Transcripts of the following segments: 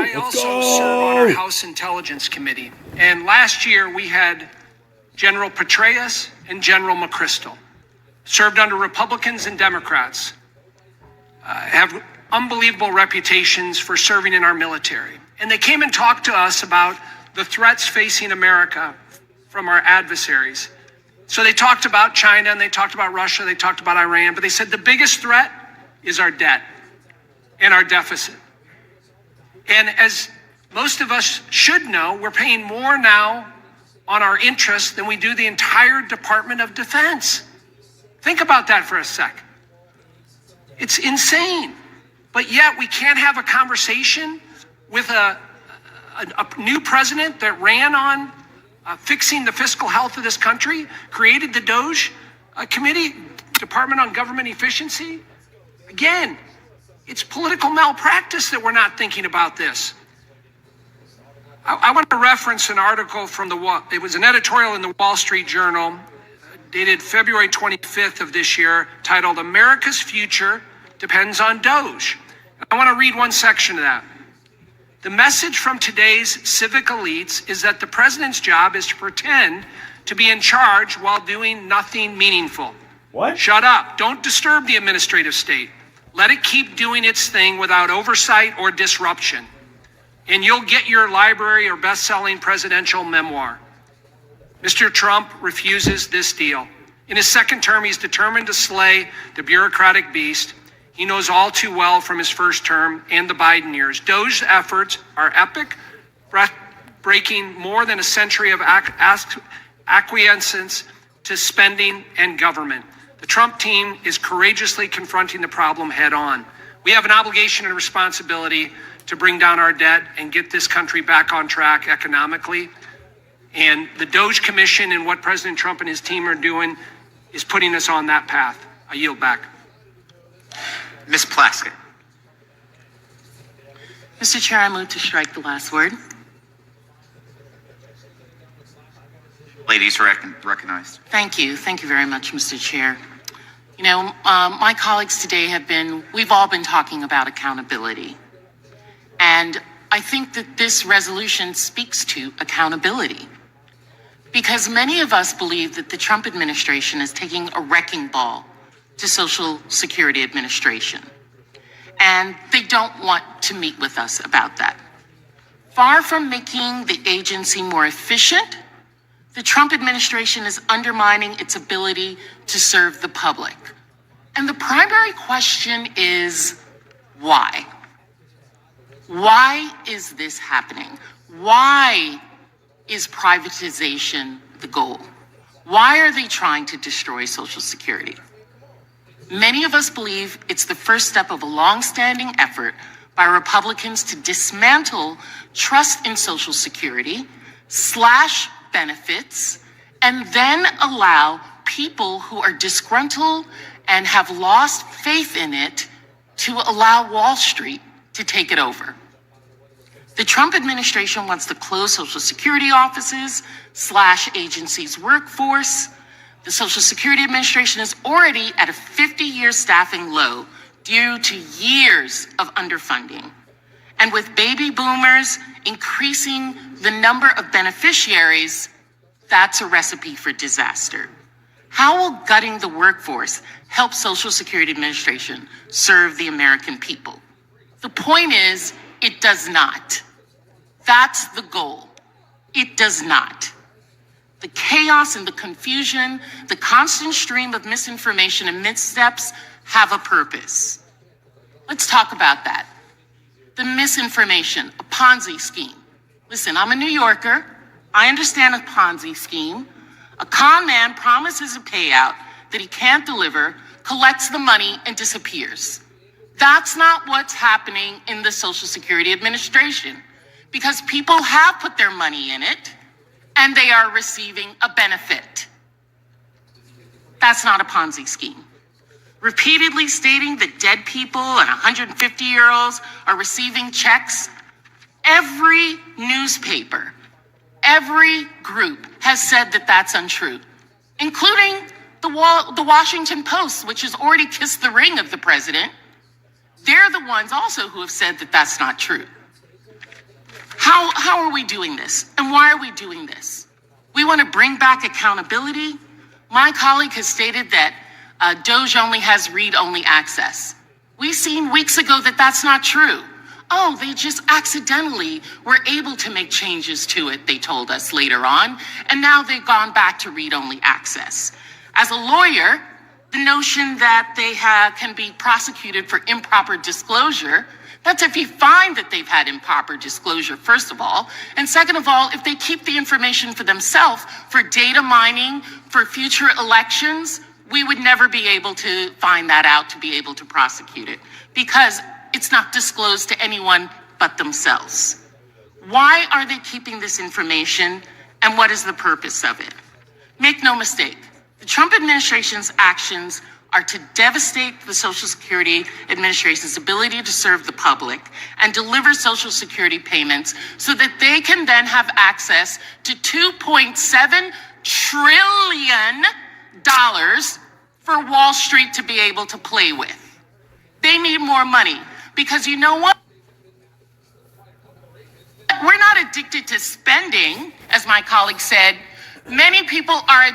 I also serve on our House Intelligence Committee. And last year we had General Petraeus and General McChrystal, served under Republicans and Democrats, have unbelievable reputations for serving in our military. And they came and talked to us about the threats facing America from our adversaries. So they talked about China and they talked about Russia, they talked about Iran, but they said the biggest threat is our debt and our deficit. And as most of us should know, we're paying more now on our interest than we do the entire Department of Defense. Think about that for a sec. It's insane. But yet we can't have a conversation with a new president that ran on fixing the fiscal health of this country, created the DOGE committee, Department on Government Efficiency. Again, it's political malpractice that we're not thinking about this. I want to reference an article from it was an editorial in the Wall Street Journal dated February 25th of this year, titled "America's Future Depends on DOGE." I want to read one section of that. The message from today's civic elites is that the president's job is to pretend to be in charge while doing nothing meaningful. What? Shut up. Don't disturb the administrative state. Let it keep doing its thing without oversight or disruption. And you'll get your library or best-selling presidential memoir. Mr. Trump refuses this deal. In his second term, he's determined to slay the bureaucratic beast. He knows all too well from his first term and the Biden years. DOGE's efforts are epic, breaking more than a century of acquiescence to spending and government. The Trump team is courageously confronting the problem head on. We have an obligation and responsibility to bring down our debt and get this country back on track economically. And the DOGE Commission and what President Trump and his team are doing is putting us on that path. I yield back. Ms. Plaskett. Mr. Chair, I move to strike the last word. Ladies recognized. Thank you. Thank you very much, Mr. Chair. You know, my colleagues today we've all been talking about accountability. And I think that this resolution speaks to accountability. Because many of us believe that the Trump administration is taking a wrecking ball to Social Security Administration. And they don't want to meet with us about that. Far from making the agency more efficient, the Trump administration is undermining its ability to serve the public. And the primary question is, why? Why is this happening? Why is privatization the goal? Why are they trying to destroy Social Security? Many of us believe it's the first step of a long-standing effort by Republicans to dismantle trust in Social Security, slash benefits, and then allow people who are disgruntled and have lost faith in it to allow Wall Street to take it over. The Trump administration wants to close Social Security offices, slash agencies' workforce. The Social Security Administration is already at a 50-year staffing low due to years of underfunding. And with baby boomers increasing the number of beneficiaries, that's a recipe for disaster. How will gutting the workforce help Social Security Administration serve the American people? The point is, it does not. That's the goal. It does not. The chaos and the confusion, the constant stream of misinformation and missteps have a purpose. Let's talk about that. The misinformation, a Ponzi scheme. Listen, I'm a New Yorker. I understand a Ponzi scheme. A con man promises a payout that he can't deliver, collects the money, and disappears. That's not what's happening in the Social Security Administration, because people have put their money in it and they are receiving a benefit. That's not a Ponzi scheme. Repeatedly stating that dead people and 150-year-olds are receiving checks, every newspaper, every group has said that that's untrue, including the Washington Post, which has already kissed the ring of the president. They're the ones also who have said that that's not true. How are we doing this? And why are we doing this? We want to bring back accountability. My colleague has stated that DOGE only has read-only access. We seen weeks ago that that's not true. Oh, they just accidentally were able to make changes to it, they told us later on, and now they've gone back to read-only access. As a lawyer, the notion that they can be prosecuted for improper disclosure, that's if you find that they've had improper disclosure, first of all, and second of all, if they keep the information for themselves for data mining, for future elections, we would never be able to find that out to be able to prosecute it because it's not disclosed to anyone but themselves. Why are they keeping this information and what is the purpose of it? Make no mistake, the Trump administration's actions are to devastate the Social Security Administration's ability to serve the public and deliver Social Security payments so that they can then have access to $2.7 trillion for Wall Street to be able to play with. They need more money because you know what? We're not addicted to spending, as my colleague said. Many people are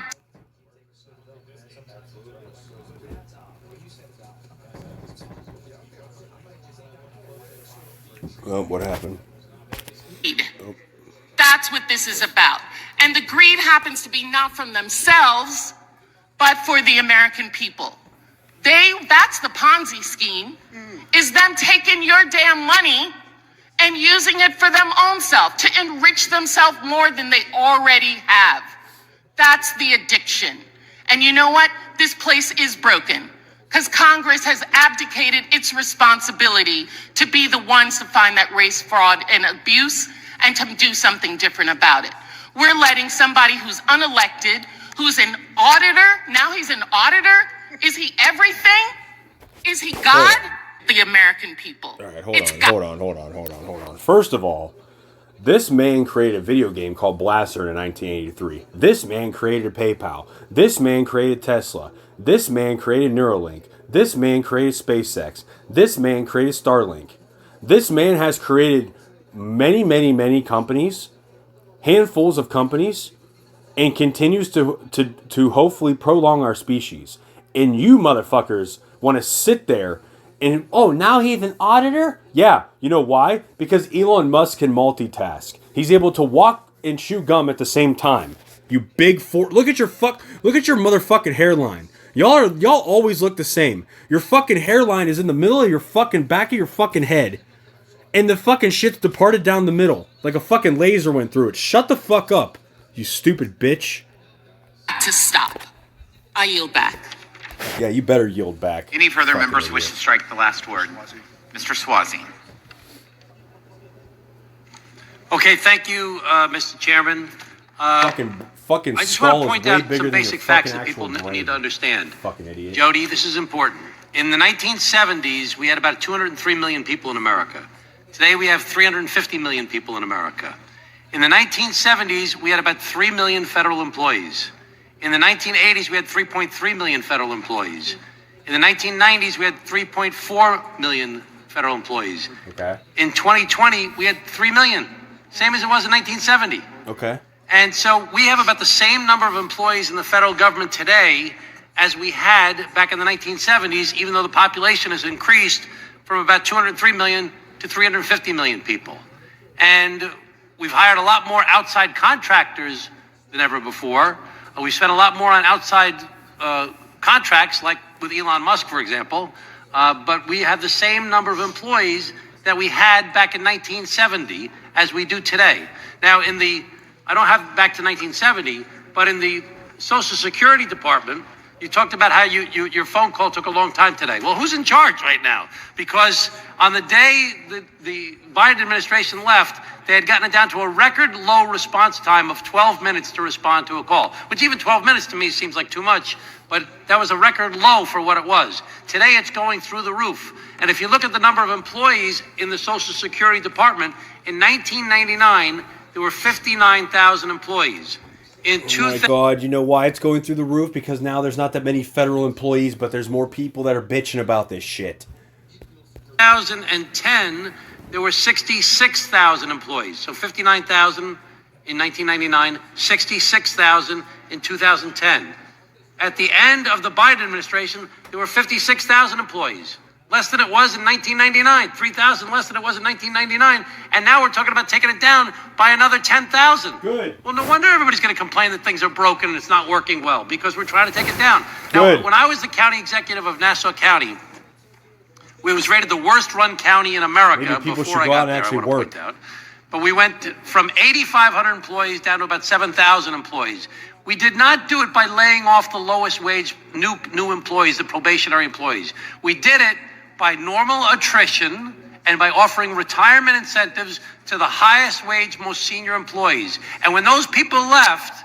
Oh, what happened? greed. That's what this is about. And the greed happens to be not from themselves, but for the American people. That's the Ponzi scheme, is them taking your damn money and using it for them own self, to enrich themselves more than they already have. That's the addiction. And you know what? This place is broken because Congress has abdicated its responsibility to be the ones to find that race fraud and abuse and to do something different about it. We're letting somebody who's unelected, who's an auditor, now he's an auditor. Is he everything? Is he God? The American people. All right, hold on. First of all, this man created a video game called Blaster in 1983. This man created PayPal. This man created Tesla. This man created Neuralink. This man created SpaceX. This man created Starlink. This man has created many companies, handfuls of companies, and continues to hopefully prolong our species. And you motherfuckers want to sit there and, oh, now he's an auditor? Yeah, you know why? Because Elon Musk can multitask. He's able to walk and chew gum at the same time. You big look at your motherfucking hairline. Y'all always look the same. Your fucking hairline is in the middle of your fucking back of your fucking head. And the fucking shit's departed down the middle. Like a fucking laser went through it. Shut the fuck up, you stupid bitch. To stop. I yield back. Yeah, you better yield back. Any further Fucking members idiot. wish to strike the last word? Mr. Swazine. Okay, thank you, Mr. Chairman. Fucking I just want skull to is point way out bigger some than basic your facts fucking that people actual brain. need to understand. Fucking idiot. Jody, this is important. In the 1970s, we had about 203 million people in America. Today, we have 350 million people in America. In the 1970s, we had about 3 million federal employees. In the 1980s, we had 3.3 million federal employees. In the 1990s, we had 3.4 million federal employees. Okay. In 2020, we had 3 million, same as it was in 1970. Okay. And so we have about the same number of employees in the federal government today as we had back in the 1970s, even though the population has increased from about 203 million to 350 million people. And we've hired a lot more outside contractors than ever before. We spent a lot more on outside contracts, like with Elon Musk, for example. But we have the same number of employees that we had back in 1970 as we do today. Now, I don't have back to 1970, but in the Social Security Department, you talked about how your phone call took a long time today. Well, who's in charge right now? Because on the day the Biden administration left, they had gotten it down to a record low response time of 12 minutes to respond to a call, which even 12 minutes to me seems like too much, but that was a record low for what it was. Today, it's going through the roof. And if you look at the number of employees in the Social Security Department, in 1999, there were 59,000 employees. In Oh my God, you know why it's going through the roof? Because now there's not that many federal employees, but there's more people that are bitching about this shit. 2010, there were 66,000 employees. So 59,000 in 1999, 66,000 in 2010. At the end of the Biden administration, there were 56,000 employees. Less than it was in 1999, 3,000 less than it was in 1999. And now we're talking about taking it down by another 10,000. Good. Well, no wonder everybody's going to complain that things are broken and it's not working well, because we're trying to take it down. Good. Now, when I was the county executive of Nassau County, we was rated the worst run county in America. Maybe people before should I go got out and there, actually I want to work. point out. But we went from 8,500 employees down to about 7,000 employees. We did not do it by laying off the lowest wage new employees, the probationary employees. We did it by normal attrition and by offering retirement incentives to the highest wage, most senior employees. And when those people left,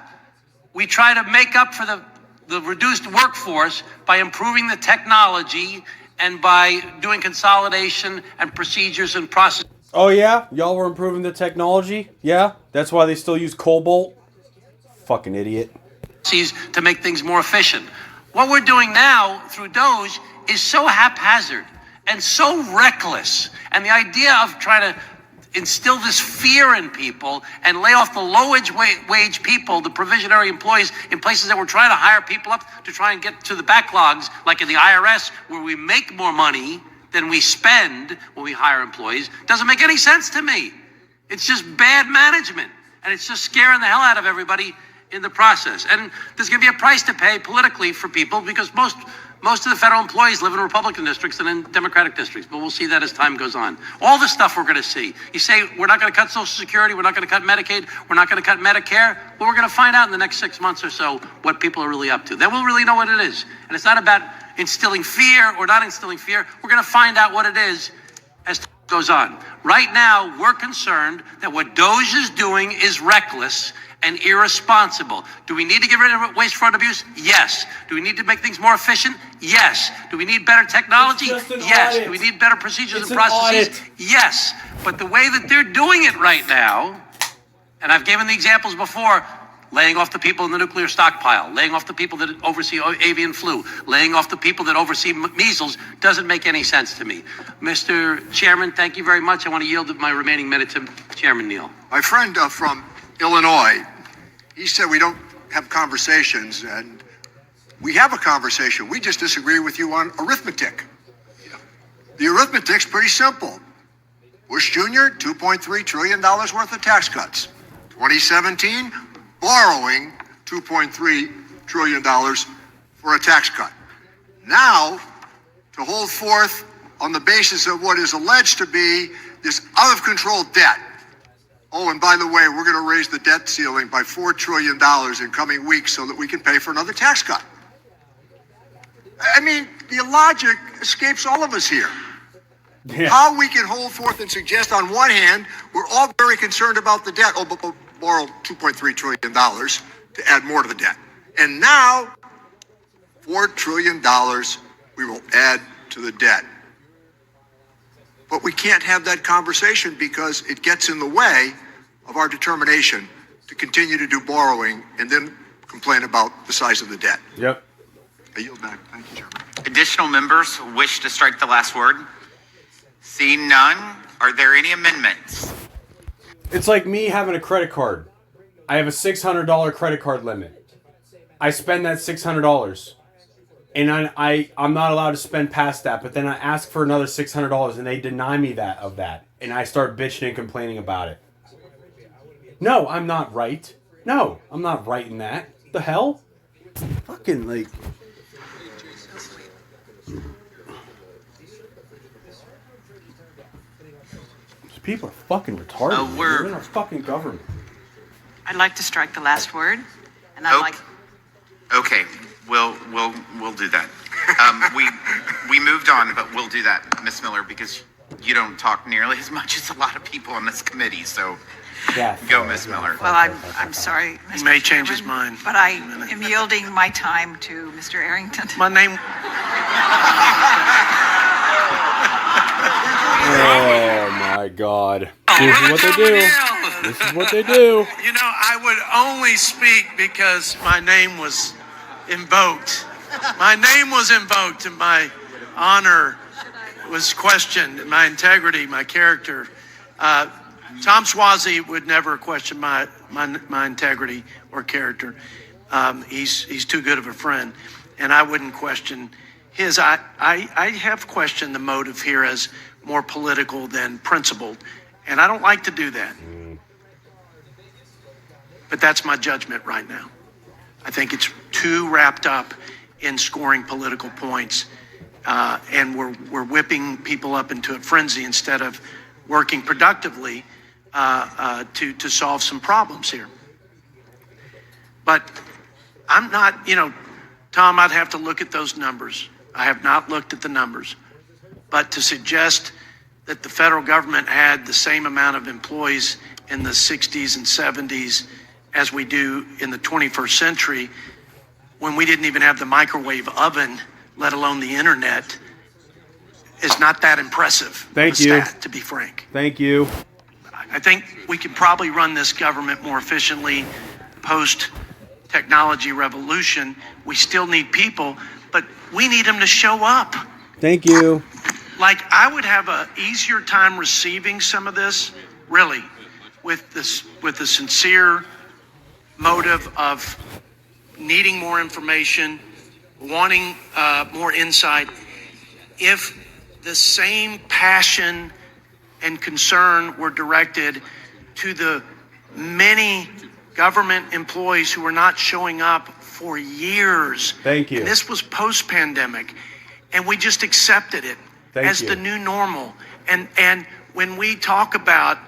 we try to make up for the reduced workforce by improving the technology and by doing consolidation and procedures and processes. Oh yeah? Y'all were improving the technology? Yeah? That's why they still use Cobalt? Fucking idiot. To make things more efficient. What we're doing now through DOGE is so haphazard and so reckless. And the idea of trying to instill this fear in people and lay off the low wage people, the provisionary employees, in places that we're trying to hire people up to try and get to the backlogs, like in the IRS, where we make more money than we spend when we hire employees, doesn't make any sense to me. It's just bad management, and it's just scaring the hell out of everybody in the process. And there's going to be a price to pay politically for people, because most of the federal employees live in Republican districts and in Democratic districts, but we'll see that as time goes on. All the stuff we're going to see. You say we're not going to cut Social Security, we're not going to cut Medicaid, we're not going to cut Medicare. Well, we're going to find out in the next 6 months or so what people are really up to. Then we'll really know what it is. And it's not about instilling fear or not instilling fear. We're going to find out what it is as time goes on. Right now, we're concerned that what DOGE is doing is reckless and irresponsible. Do we need to get rid of waste, fraud, abuse? Yes. Do we need to make things more efficient? Yes. Do we need better technology? It's just an Yes. audit. Do we need better procedures It's and an processes? audit. Yes. But the way that they're doing it right now, and I've given the examples before, laying off the people in the nuclear stockpile, laying off the people that oversee avian flu, laying off the people that oversee measles, doesn't make any sense to me. Mr. Chairman, thank you very much. I want to yield my remaining minute to Chairman Neal. My friend from Illinois, he said we don't have conversations, and we have a conversation. We just disagree with you on arithmetic. The arithmetic's pretty simple. Bush Jr., $2.3 trillion worth of tax cuts. 2017, borrowing $2.3 trillion for a tax cut. Now, to hold forth on the basis of what is alleged to be this out-of-control debt. Oh, and by the way, we're going to raise the debt ceiling by $4 trillion in coming weeks so that we can pay for another tax cut. I mean, the logic escapes all of us here. Yeah. How we can hold forth and suggest on one hand, we're all very concerned about the debt. Oh, but we'll borrow $2.3 trillion to add more to the debt. And now, $4 trillion we will add to the debt. But we can't have that conversation because it gets in the way of our determination to continue to do borrowing and then complain about the size of the debt. Yep. I yield back. Thank you, Chairman. Additional members wish to strike the last word? Seeing none, are there any amendments? It's like me having a credit card. I have a $600 credit card limit. I spend that $600. And I'm not allowed to spend past that, but then I ask for another $600 and they deny me that. And I start bitching and complaining about it. No, I'm not right. No, I'm not right in that. The hell? Fucking like... These people are fucking retarded. We're in our fucking government. I'd like to strike the last word, and I'd like. Okay, we'll do that. We moved on, but we'll do that, Ms. Miller, because you don't talk nearly as much as a lot of people on this committee. So Yeah. go, Ms. Miller. Well, I'm sorry, Mr. He may change Chairman, his mind. but I am yielding my time to Mr. Arrington. My name. Oh my God. This is what they do. This is what they do. You know, I would only speak because my name was invoked. My name was invoked and my honor was questioned, and my integrity, my character. Tom Swazi would never question my integrity or character. He's too good of a friend, and I wouldn't question his. I have questioned the motive here as more political than principled, and I don't like to do that. But that's my judgment right now. I think it's too wrapped up in scoring political points, and we're whipping people up into a frenzy instead of working productively to solve some problems here. But I'm not, Tom, I'd have to look at those numbers. I have not looked at the numbers. But to suggest that the federal government had the same amount of employees in the 60s and 70s as we do in the 21st century, when we didn't even have the microwave oven, let alone the internet, is not that impressive. Thank you. To be frank. Thank you. I think we could probably run this government more efficiently post-technology revolution. We still need people, but we need them to show up. Thank you. Like, I would have a easier time receiving some of this, really, with the sincere motive of needing more information, wanting more insight, if the same passion and concern were directed to the many government employees who were not showing up for years. Thank you. And this was post-pandemic, and we just accepted it as the new normal. And when we talk about,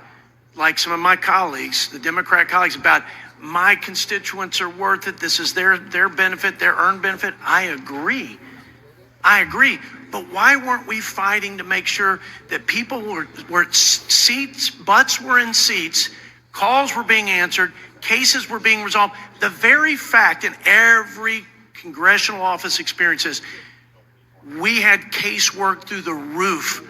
like some of my colleagues, the Democrat colleagues, about my constituents are worth it, this is their benefit, their earned benefit, I agree. But why weren't we fighting to make sure that people were seats, butts were in seats, calls were being answered, cases were being resolved? The very fact, in every congressional office experiences, we had casework through the roof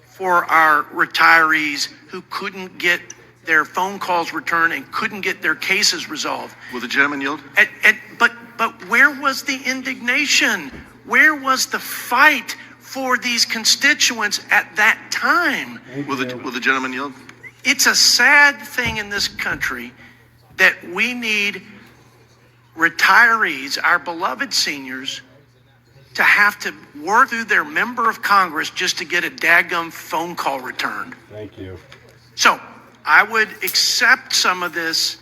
for our retirees who couldn't get their phone calls returned and couldn't get their cases resolved. Will the gentleman yield? But where was the indignation? Where was the fight for these constituents at that time? Will the gentleman yield? It's a sad thing in this country that we need retirees, our beloved seniors, to have to work through their member of Congress just to get a daggum phone call returned. Thank you. So I would accept some of this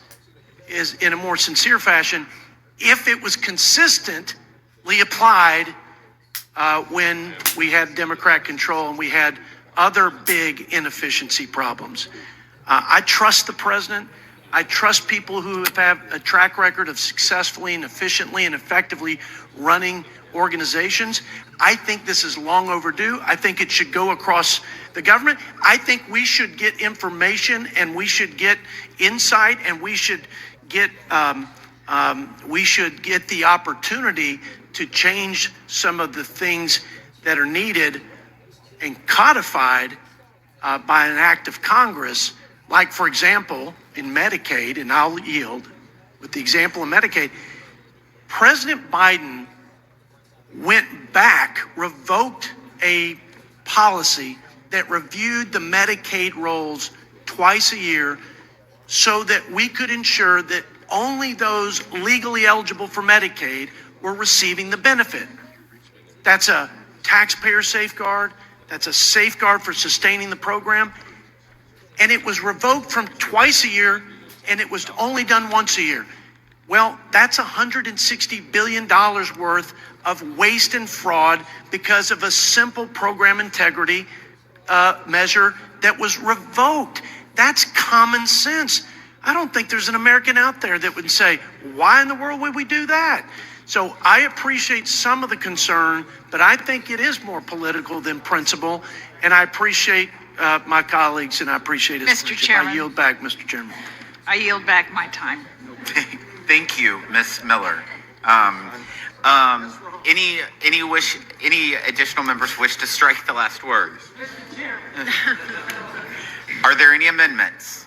is in a more sincere fashion if it was consistently applied when we had Democrat control and we had other big inefficiency problems. I trust the president. I trust people who have a track record of successfully and efficiently and effectively running organizations. I think this is long overdue. I think it should go across the government. I think we should get information and we should get insight and we should get the opportunity to change some of the things that are needed and codified by an act of Congress. Like, for example, in Medicaid, and I'll yield with the example of Medicaid, President Biden went back, revoked a policy that reviewed the Medicaid rolls twice a year so that we could ensure that only those legally eligible for Medicaid were receiving the benefit. That's a taxpayer safeguard. That's a safeguard for sustaining the program. And it was revoked from twice a year, and it was only done once a year. Well, that's $160 billion worth of waste and fraud because of a simple program integrity measure that was revoked. That's common sense. I don't think there's an American out there that would say, why in the world would we do that? So I appreciate some of the concern, but I think it is more political than principle. And I appreciate my colleagues, and I appreciate his Mr. friendship. Chairman. I yield back, Mr. Chairman. I yield back my time. Thank you, Ms. Miller. Any additional members wish to strike the last word? Are there any amendments?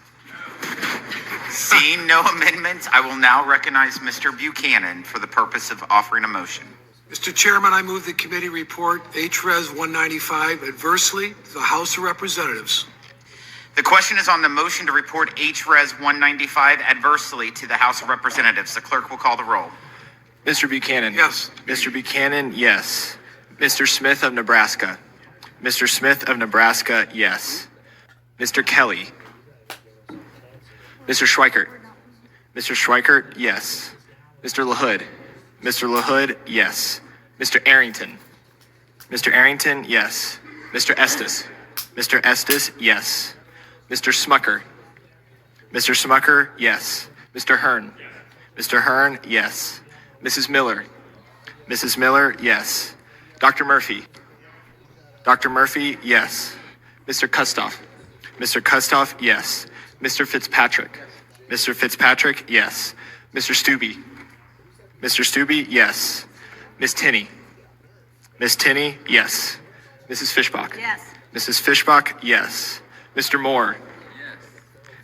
Seeing no amendments, I will now recognize Mr. Buchanan for the purpose of offering a motion. Mr. Chairman, I move the committee report HRES 195 adversely to the House of Representatives. The question is on the motion to report HRES 195 adversely to the House of Representatives. The clerk will call the roll. Mr. Buchanan. Yes. Mr. Buchanan, yes. Mr. Smith of Nebraska. Mr. Smith of Nebraska, yes. Mr. Kelly. Mr. Schweikert. Mr. Schweikert, yes. Mr. LaHood. Mr. LaHood, yes. Mr. Arrington. Mr. Arrington, yes. Mr. Estes. Mr. Estes, yes. Mr. Smucker. Mr. Smucker, yes. Mr. Hearn. Mr. Hearn, yes. Mrs. Miller. Mrs. Miller, yes. Dr. Murphy. Dr. Murphy, yes. Mr. Kustoff. Mr. Kustoff, yes. Mr. Fitzpatrick. Mr. Fitzpatrick, yes. Mr. Stubbe. Mr. Stubbe, yes. Miss Tinney. Miss Tinney, yes. Mrs. Fishbach. Yes. Mrs. Fishbach, yes. Mr. Moore.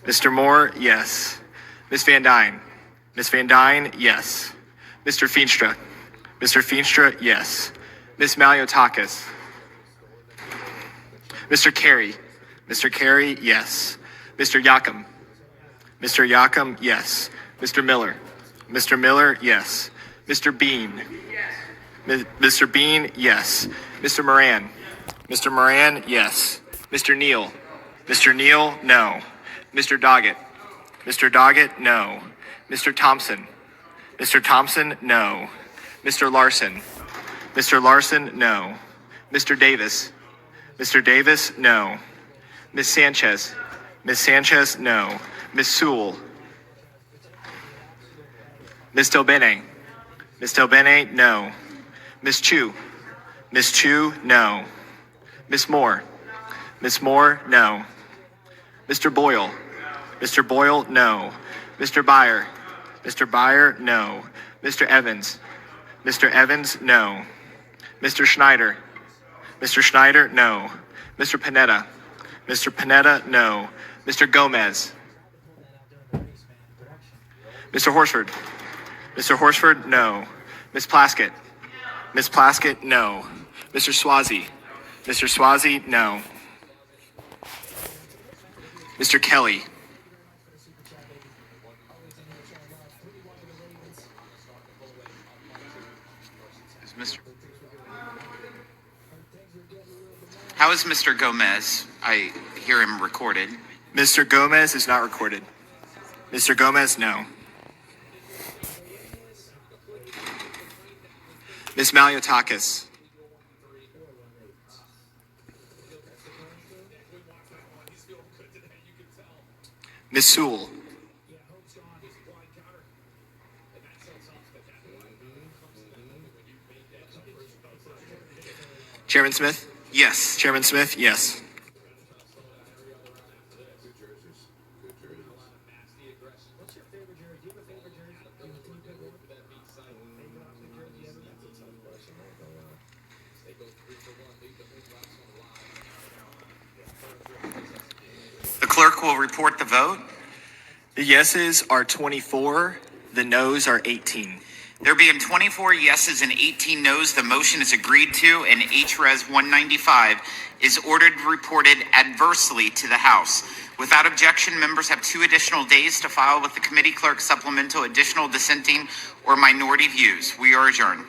Mr. Moore, yes. Miss Van Dyne. Miss Van Dyne, yes. Mr. Feenstra. Mr. Feenstra, yes. Miss Maliotakis. Mr. Carey. Mr. Carey, yes. Mr. Yakum. Mr. Yakum, yes. Mr. Miller. Mr. Miller, yes. Mr. Bean. Mr. Bean, yes. Mr. Moran. Mr. Moran, yes. Mr. Neal. Mr. Neal, no. Mr. Doggett. Mr. Doggett, no. Mr. Thompson. Mr. Thompson, no. Mr. Larson. Mr. Larson, no. Mr. Davis. Mr. Davis, no. Miss Sanchez. Miss Sanchez, no. Miss Sewell. Miss Delbene. Miss Delbene, no. Miss Chu. Miss Chu, no. Miss Moore. Miss Moore, no. Mr. Boyle. Mr. Boyle, no. Mr. Byer. Mr. Byer, no. Mr. Evans. Mr. Evans, no. Mr. Schneider. Mr. Schneider, no. Mr. Panetta. Mr. Panetta, no. Mr. Gomez. Mr. Horsford. Mr. Horsford, no. Miss Plaskett. Miss Plaskett, no. Mr. Swazi. Mr. Swazi, no. Mr. Kelly. How is Mr. Gomez? I hear him recorded. Mr. Gomez is not recorded. Mr. Gomez, no. Miss Maliotakis. Miss Sewell. Chairman Smith? Yes. Chairman Smith, yes. The clerk will report the vote. The yeses are 24, the noes are 18. There being 24 yeses and 18 noes, the motion is agreed to, and HRES 195 is ordered reported adversely to the House. Without objection, members have 2 additional days to file with the committee clerk supplemental additional dissenting or minority views. We are adjourned.